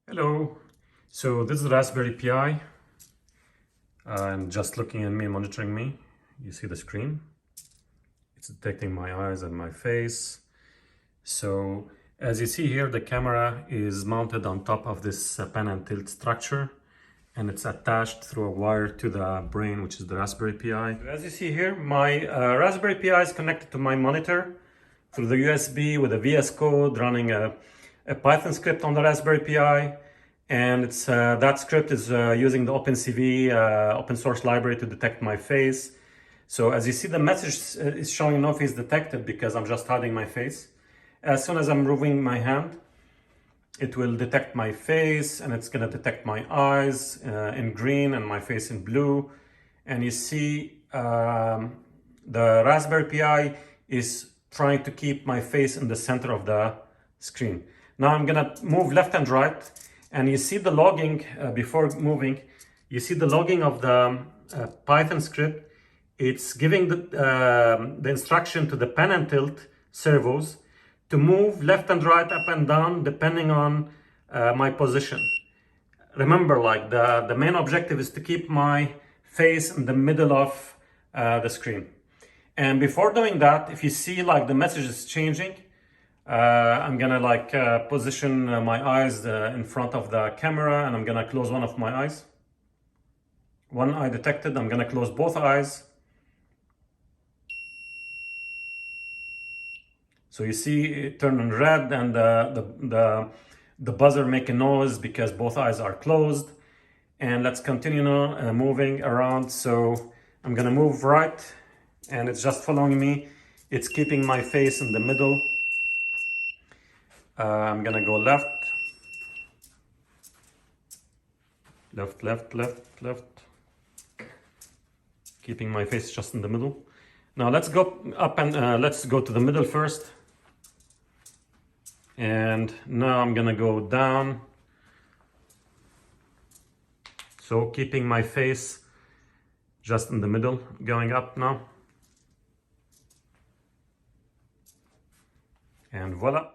Hello, so this is Raspberry Pi, and just looking at me, monitoring me. You see the screen. It's detecting my eyes and my face. So as you see here, the camera is mounted on top of this pan and tilt structure, and it's attached through a wire to the brain, which is the Raspberry Pi. As you see here, my Raspberry Pi is connected to my monitor through the USB with a VS Code running a Python script on the Raspberry Pi. And it's that script is using the OpenCV open source library to detect my face. So as you see, the message is showing no face detected because I'm just hiding my face. As soon as I'm moving my hand, it will detect my face, and it's going to detect my eyes in green and my face in blue. And you see the Raspberry Pi is trying to keep my face in the center of the screen. Now I'm going to move left and right. And you see the logging before moving, you see the logging of the Python script. It's giving the instruction to the pan and tilt servos to move left and right, up and down, depending on my position. Remember, like the main objective is to keep my face in the middle of the screen. And before doing that, if you see like the message is changing, I'm gonna position my eyes in front of the camera, and I'm gonna close one of my eyes. One eye detected. I'm gonna close both eyes. So you see it turning red, and the buzzer make a noise because both eyes are closed. And let's continue now moving around. So I'm gonna move right, and it's just following me. It's keeping my face in the middle. I'm gonna go left, keeping my face just in the middle. Now let's go up and let's go to the middle first. And now I'm gonna go down. So keeping my face just in the middle, going up now. And voila.